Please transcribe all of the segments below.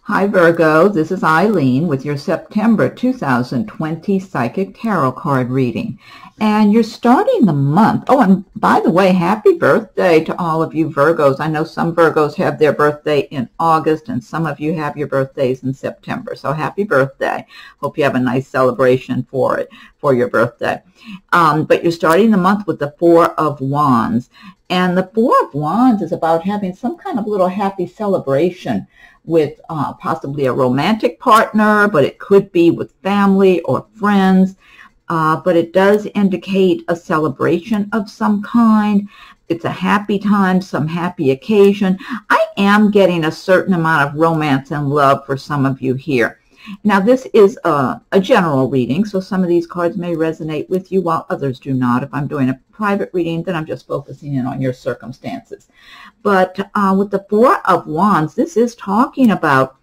Hi Virgo, this is Eileen with your September 2020 Psychic Tarot card reading. And you're starting the month. Oh, and by the way, happy birthday to all of you Virgos. I know some Virgos have their birthday in August and some of you have your birthdays in September. So happy birthday. Hope you have a nice celebration for your birthday. But you're starting the month with the Four of Wands. And the Four of Wands is about having some kind of little happy celebration with possibly a romantic partner, but it could be with family or friends. But it does indicate a celebration of some kind. It's a happy time, some happy occasion. I am getting a certain amount of romance and love for some of you here. Now, this is a general reading, so some of these cards may resonate with you while others do not. If I'm doing a private reading, then I'm just focusing in on your circumstances. But with the Four of Wands, this is talking about,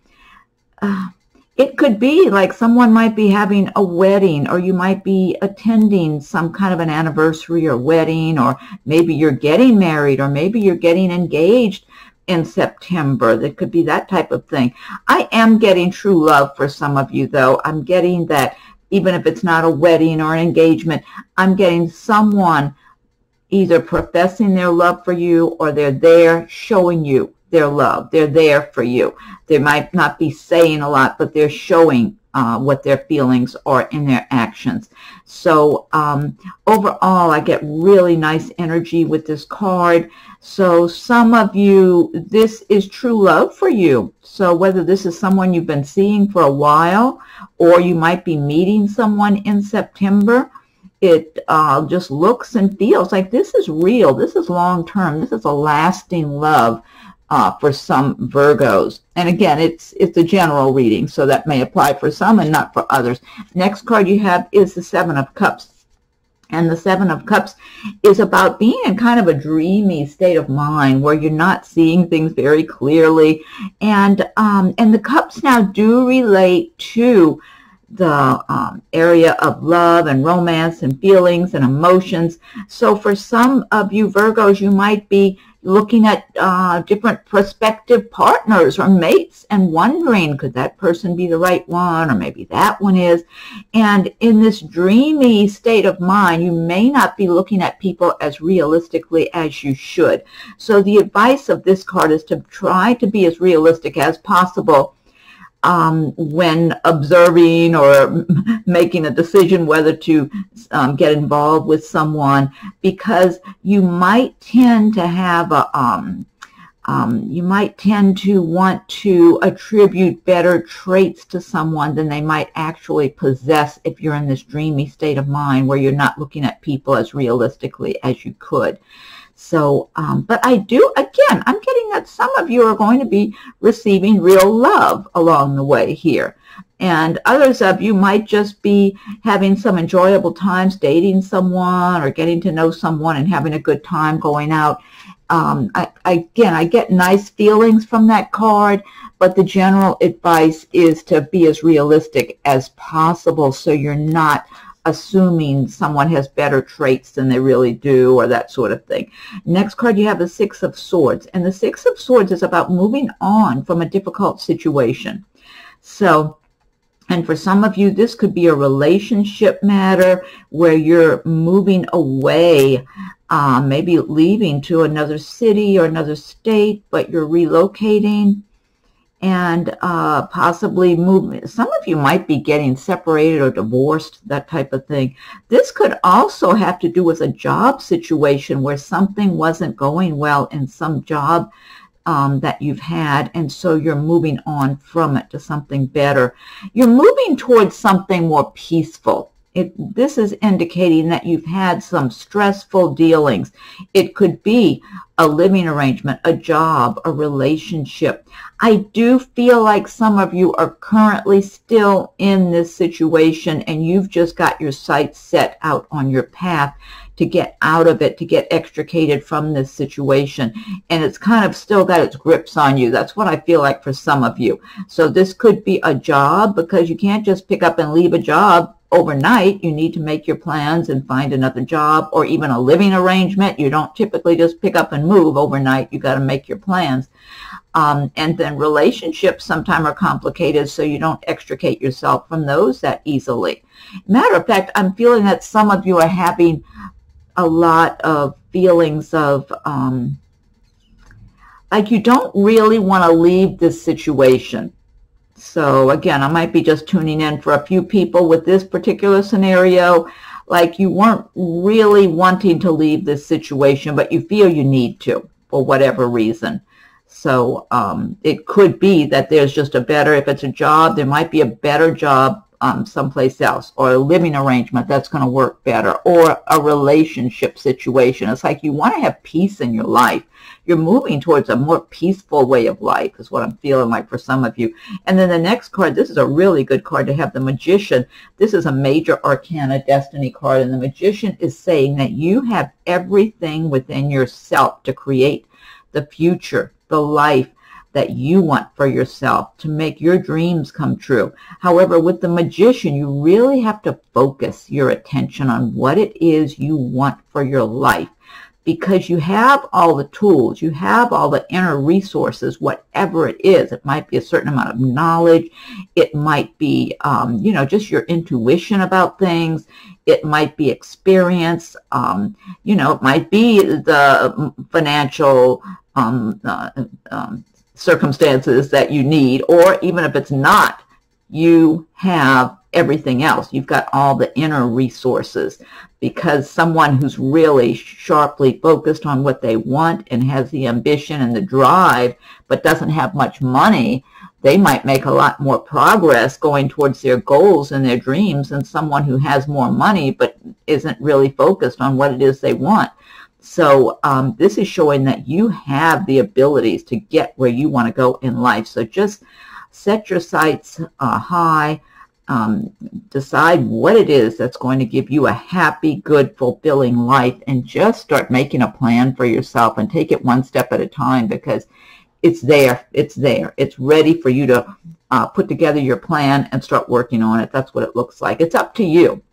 it could be like someone might be having a wedding, or you might be attending some kind of an anniversary or wedding, or maybe you're getting married, or maybe you're getting engaged in September. That could be that type of thing. I am getting true love for some of you, though. I'm getting that even if it's not a wedding or an engagement, I'm getting someone either professing their love for you, or they're there showing you their love. They're there for you. They might not be saying a lot, but they're showing what their feelings are in their actions. So overall, I get really nice energy with this card. So some of you, this is true love for you. So whether this is someone you've been seeing for a while, or you might be meeting someone in September, it just looks and feels like this is real. This is long-term. This is a lasting love for some Virgos. And again, it's a general reading, so that may apply for some and not for others. Next card you have is the Seven of Cups. And the Seven of Cups is about being in kind of a dreamy state of mind where you're not seeing things very clearly. And the cups now do relate to the area of love and romance and feelings and emotions. So for some of you Virgos, you might be looking at different prospective partners or mates and wondering, could that person be the right one, or maybe that one is. And in this dreamy state of mind, you may not be looking at people as realistically as you should. So the advice of this card is to try to be as realistic as possible when observing or making a decision whether to get involved with someone, because you might tend to have you might tend to want to attribute better traits to someone than they might actually possess if you're in this dreamy state of mind where you're not looking at people as realistically as you could. So, but I do, again, I'm getting that some of you are going to be receiving real love along the way here. And others of you might just be having some enjoyable times dating someone or getting to know someone and having a good time going out. Again, I get nice feelings from that card, but the general advice is to be as realistic as possible so you're not assuming someone has better traits than they really do, or that sort of thing. Next card, you have the Six of Swords. And the Six of Swords is about moving on from a difficult situation. So, and for some of you, this could be a relationship matter where you're moving away, maybe leaving to another city or another state, but you're relocating. And possibly moving. Some of you might be getting separated or divorced, that type of thing. This could also have to do with a job situation where something wasn't going well in some job that you've had, and so you're moving on from it to something better. You're moving towards something more peaceful. This is indicating that you've had some stressful dealings. It could be a living arrangement, a job, a relationship. I do feel like some of you are currently still in this situation and you've just got your sights set out on your path to get out of it, to get extricated from this situation. And it's kind of still got its grips on you. That's what I feel like for some of you. So this could be a job, because you can't just pick up and leave a job overnight, you need to make your plans and find another job or even a living arrangement. You don't typically just pick up and move overnight. You got to make your plans. And then relationships sometimes are complicated, so you don't extricate yourself from those that easily. Matter of fact, I'm feeling that some of you are having a lot of feelings of like you don't really want to leave this situation. So again, I might be just tuning in for a few people with this particular scenario. Like you weren't really wanting to leave this situation, but you feel you need to for whatever reason. So it could be that there's just a better, if it's a job, there might be a better job someplace else, or a living arrangement that's going to work better, or a relationship situation. It's like you want to have peace in your life. You're moving towards a more peaceful way of life is what I'm feeling like for some of you. And then the next card, this is a really good card to have, the Magician. This is a major arcana destiny card, and the Magician is saying that you have everything within yourself to create the future, the life that you want for yourself, to make your dreams come true. However, with the Magician, you really have to focus your attention on what it is you want for your life, because you have all the tools, you have all the inner resources, whatever it is. It might be a certain amount of knowledge. It might be, you know, just your intuition about things. It might be experience. You know, it might be the financial circumstances that you need, or even if it's not, you have everything else. You've got all the inner resources, because someone who's really sharply focused on what they want and has the ambition and the drive, but doesn't have much money, they might make a lot more progress going towards their goals and their dreams than someone who has more money but isn't really focused on what it is they want. So this is showing that you have the abilities to get where you want to go in life. So just set your sights high. Decide what it is that's going to give you a happy, good, fulfilling life, and just start making a plan for yourself and take it one step at a time, because it's there. It's there. It's ready for you to put together your plan and start working on it. That's what it looks like. It's up to you.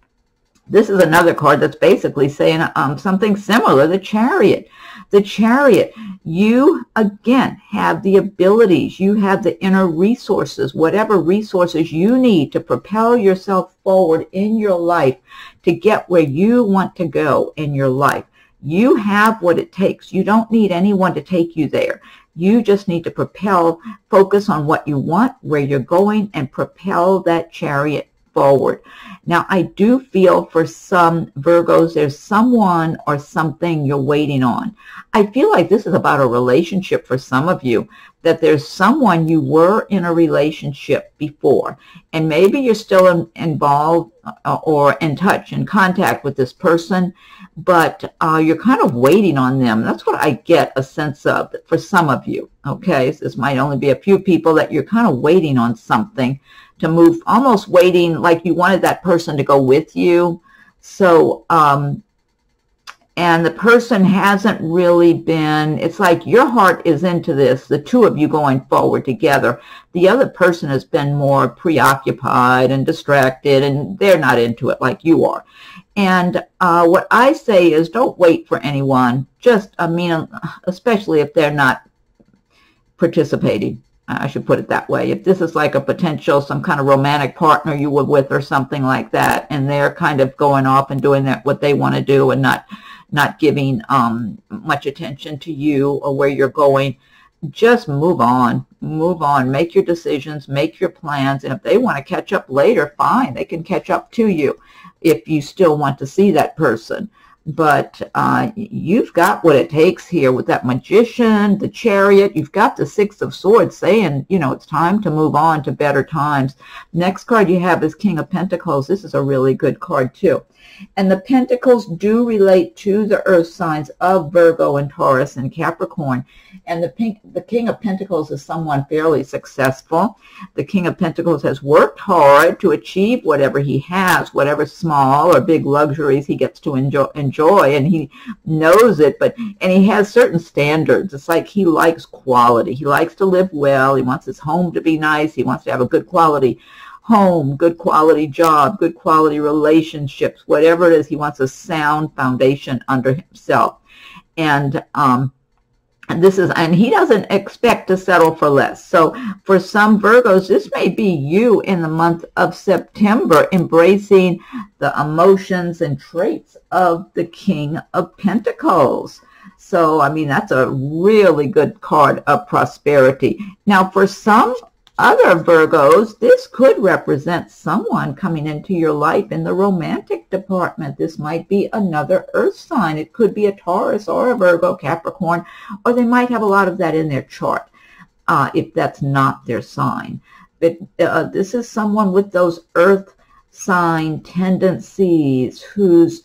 This is another card that's basically saying something similar, the Chariot. The Chariot, you, again, have the abilities. You have the inner resources, whatever resources you need to propel yourself forward in your life to get where you want to go in your life. You have what it takes. You don't need anyone to take you there. You just need to focus on what you want, where you're going, and propel that chariot forward. Now, I do feel for some Virgos, there's someone or something you're waiting on. I feel like this is about a relationship for some of you, that there's someone you were in a relationship before, and maybe you're still involved or in touch, in contact with this person, but you're kind of waiting on them. That's what I get a sense of for some of you. Okay, so this might only be a few people, that you're kind of waiting on something to move, almost waiting like you wanted that person to go with you. So, and the person hasn't really been, it's like your heart is into this, the two of you going forward together. The other person has been more preoccupied and distracted, and they're not into it like you are. And what I say is, don't wait for anyone. Just, I mean, especially if they're not participating. I should put it that way. If this is like a potential, some kind of romantic partner you were with or something like that, and they're kind of going off and doing what they want to do and not giving much attention to you or where you're going, just move on. Move on. Make your decisions. Make your plans. And if they want to catch up later, fine. They can catch up to you if you still want to see that person. But you've got what it takes here with that Magician, the Chariot. You've got the Six of Swords saying, you know, it's time to move on to better times. Next card you have is King of Pentacles. This is a really good card too. And the Pentacles do relate to the earth signs of Virgo and Taurus and Capricorn. And the King of Pentacles is someone fairly successful. The King of Pentacles has worked hard to achieve whatever he has, whatever small or big luxuries he gets to enjoy, and he knows it, and he has certain standards. It's like he likes quality. He likes to live well. He wants his home to be nice. He wants to have a good quality home, good quality job, good quality relationships, whatever it is. He wants a sound foundation under himself. And and he doesn't expect to settle for less. So for some Virgos, this may be you in the month of September, embracing the emotions and traits of the King of Pentacles. So, I mean, that's a really good card of prosperity. Now, for some other Virgos, this could represent someone coming into your life in the romantic department. This might be another earth sign. It could be a Taurus or a Virgo, Capricorn, or they might have a lot of that in their chart if that's not their sign. But this is someone with those earth sign tendencies who's,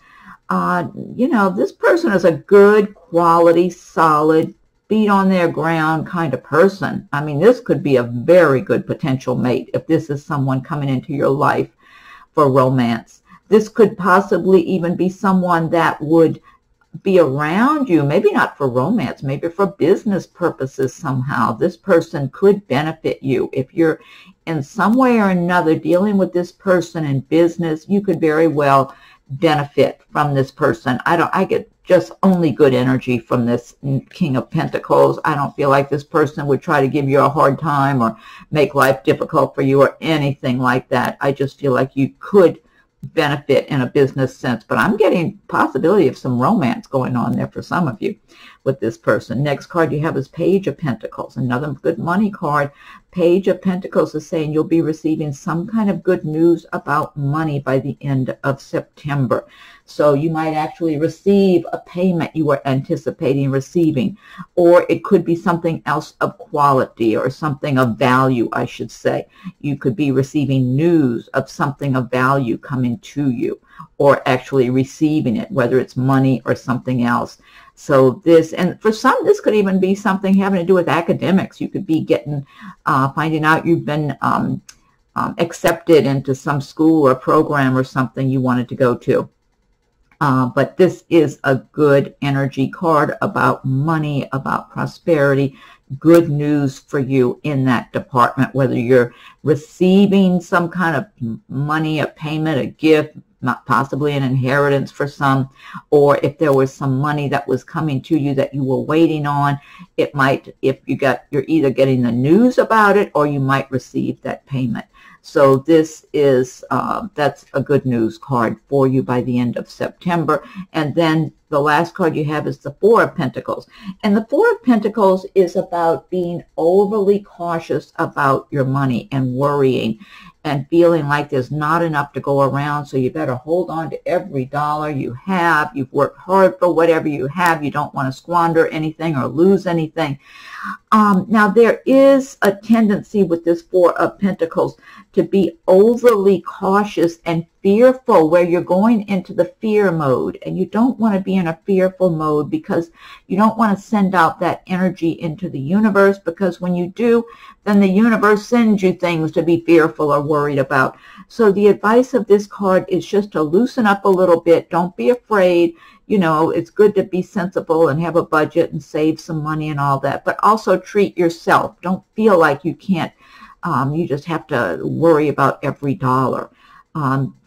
you know, this person is a good quality, solid, feet on their ground kind of person. I mean, this could be a very good potential mate if this is someone coming into your life for romance. This could possibly even be someone that would be around you, maybe not for romance, maybe for business purposes somehow. This person could benefit you. If you're in some way or another dealing with this person in business, you could very well benefit from this person. I get just only good energy from this King of Pentacles. I don't feel like this person would try to give you a hard time or make life difficult for you or anything like that. I just feel like you could benefit in a business sense, but I'm getting possibility of some romance going on there for some of you with this person. Next card you have is Page of Pentacles, another good money card. Page of Pentacles is saying you'll be receiving some kind of good news about money by the end of September. So you might actually receive a payment you were anticipating receiving, or it could be something else of quality or something of value, I should say. You could be receiving news of something of value coming to you, or actually receiving it, whether it's money or something else. So this, and for some, this could even be something having to do with academics. You could be getting, finding out you've been accepted into some school or program or something you wanted to go to. But this is a good energy card about money, about prosperity, good news for you in that department, whether you're receiving some kind of money, a payment, a gift, not possibly an inheritance for some, or if there was some money that was coming to you that you were waiting on, it might, if you're either getting the news about it or you might receive that payment. So this is, that's a good news card for you by the end of September. And then the last card you have is the Four of Pentacles. And the Four of Pentacles is about being overly cautious about your money and worrying and feeling like there's not enough to go around. So you better hold on to every dollar you have. You've worked hard for whatever you have. You don't want to squander anything or lose anything. Now, there is a tendency with this Four of Pentacles to be overly cautious and fearful, where you're going into the fear mode, and you don't want to be in a fearful mode because you don't want to send out that energy into the universe, because when you do, then the universe sends you things to be fearful or worried about. So the advice of this card is just to loosen up a little bit. Don't be afraid. You know, it's good to be sensible and have a budget and save some money and all that, but also treat yourself. Don't feel like you can't, you just have to worry about every dollar.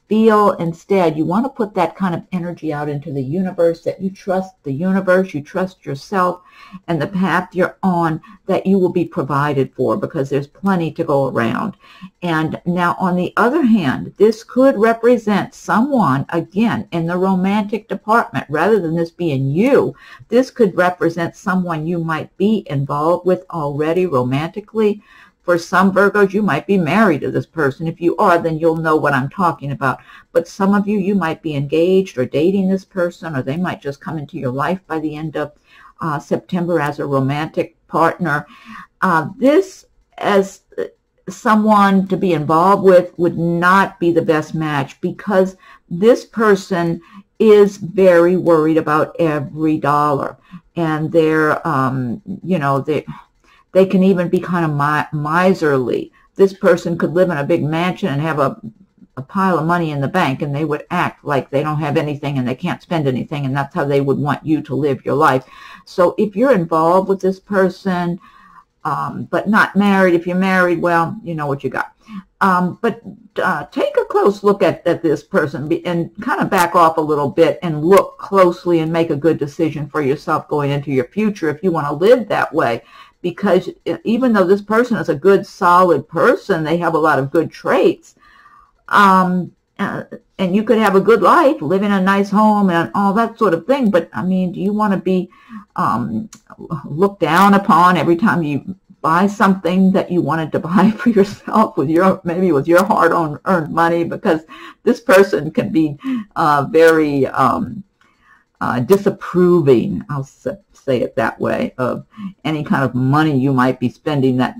Feel instead, you want to put that kind of energy out into the universe, that you trust the universe, you trust yourself, and the path you're on, that you will be provided for, because there's plenty to go around. And now, on the other hand, this could represent someone, again, in the romantic department. Rather than this being you, this could represent someone you might be involved with already romantically. For some Virgos, you might be married to this person. If you are, then you'll know what I'm talking about. But some of you, you might be engaged or dating this person, or they might just come into your life by the end of September as a romantic partner. This, as someone to be involved with, would not be the best match, because this person is very worried about every dollar. And they're, you know, they can even be kind of miserly. This person could live in a big mansion and have a pile of money in the bank, and they would act like they don't have anything and they can't spend anything, and that's how they would want you to live your life. So if you're involved with this person, but not married. If you're married, well, you know what you got. But take a close look at this person and kind of back off a little bit and look closely and make a good decision for yourself going into your future if you want to live that way. Because even though this person is a good, solid person, they have a lot of good traits, and you could have a good life, live in a nice home and all that sort of thing. But, I mean, do you want to be looked down upon every time you buy something that you wanted to buy for yourself with maybe with your hard-earned money? Because this person can be very disapproving, I'll say it that way, of any kind of money you might be spending that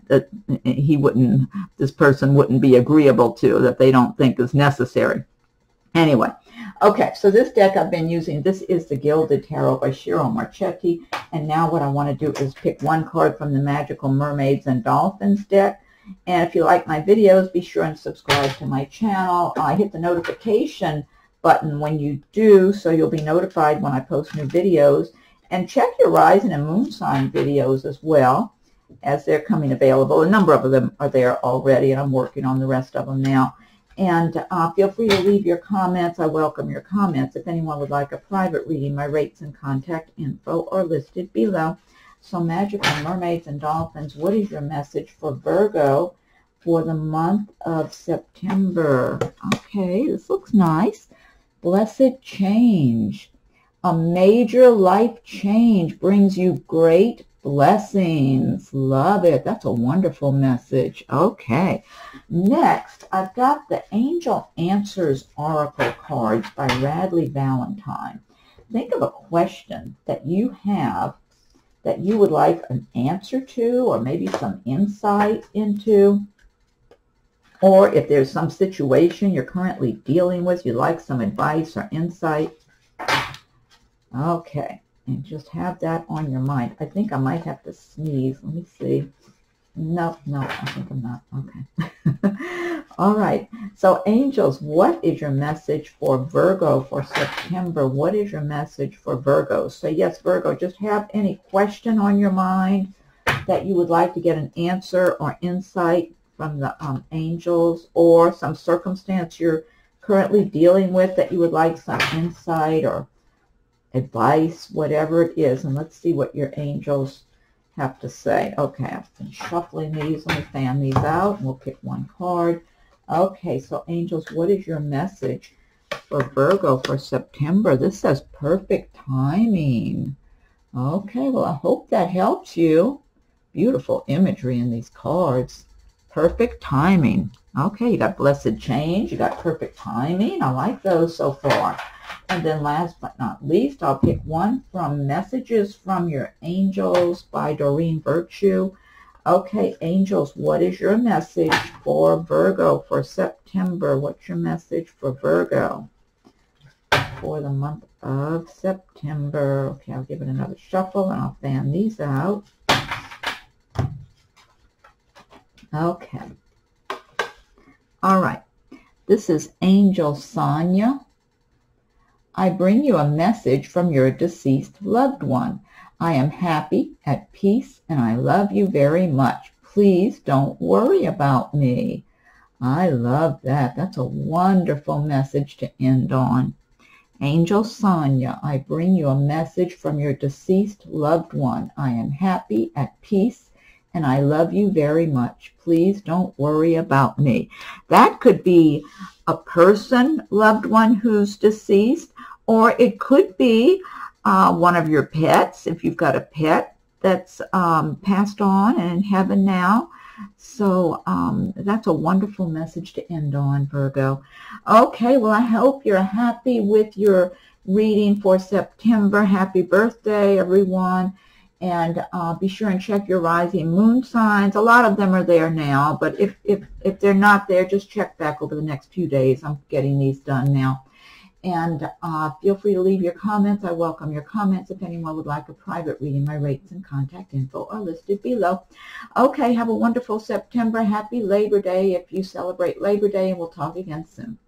this person wouldn't be agreeable to, that they don't think is necessary. Anyway, okay, so this deck I've been using, this is the Gilded Tarot by Ciro Marchetti, and now what I want to do is pick one card from the Magical Mermaids and Dolphins deck. And if you like my videos, be sure and subscribe to my channel. Hit the notification button when you do, so you'll be notified when I post new videos. And check your rising and moon sign videos as well, as they're coming available. A number of them are there already, and I'm working on the rest of them now. And feel free to leave your comments. I welcome your comments. If anyone would like a private reading, my rates and contact info are listed below. So Magical Mermaids and Dolphins, what is your message for Virgo for the month of September? Okay, this looks nice. Blessed change. A major life change brings you great blessings. Love it. That's a wonderful message. Okay. Next, I've got the Angel Answers Oracle cards by Radleigh Valentine. Think of a question that you have that you would like an answer to, or maybe some insight into. Or if there's some situation you're currently dealing with, you'd like some advice or insight. Okay, and just have that on your mind. I think I might have to sneeze. Let me see. No, I think I'm not. Okay. All right. So, angels, what is your message for Virgo for September? What is your message for Virgo? So, yes, Virgo, just have any question on your mind that you would like to get an answer or insight from the angels, or some circumstance you're currently dealing with that you would like some insight or advice, whatever it is. And let's see what your angels have to say. Okay, I've been shuffling these. Let me fan these out, and we'll pick one card. Okay, so angels, what is your message for Virgo for September? This says perfect timing. Okay, well, I hope that helps you. Beautiful imagery in these cards. Perfect timing. Okay, you got blessed change. You got perfect timing. I like those so far. And then last but not least, I'll pick one from Messages from Your Angels by Doreen Virtue. Okay, angels, what is your message for Virgo for September? What's your message for Virgo for the month of September? Okay, I'll give it another shuffle, and I'll fan these out. Okay. All right. This is Angel Sonia. I bring you a message from your deceased loved one. I am happy, at peace, and I love you very much. Please don't worry about me. I love that. That's a wonderful message to end on. Angel Sonia, I bring you a message from your deceased loved one. I am happy, at peace, and I love you very much. Please don't worry about me. That could be a person, loved one who's deceased, or it could be one of your pets, if you've got a pet that's passed on and in heaven now. So that's a wonderful message to end on, Virgo. Okay, well, I hope you're happy with your reading for September. Happy birthday, everyone. And be sure and check your rising moon signs. A lot of them are there now, but if they're not there, just check back over the next few days. I'm getting these done now. And feel free to leave your comments. I welcome your comments. If anyone would like a private reading, my rates and contact info are listed below. Okay, have a wonderful September. Happy Labor Day if you celebrate Labor Day, and we'll talk again soon.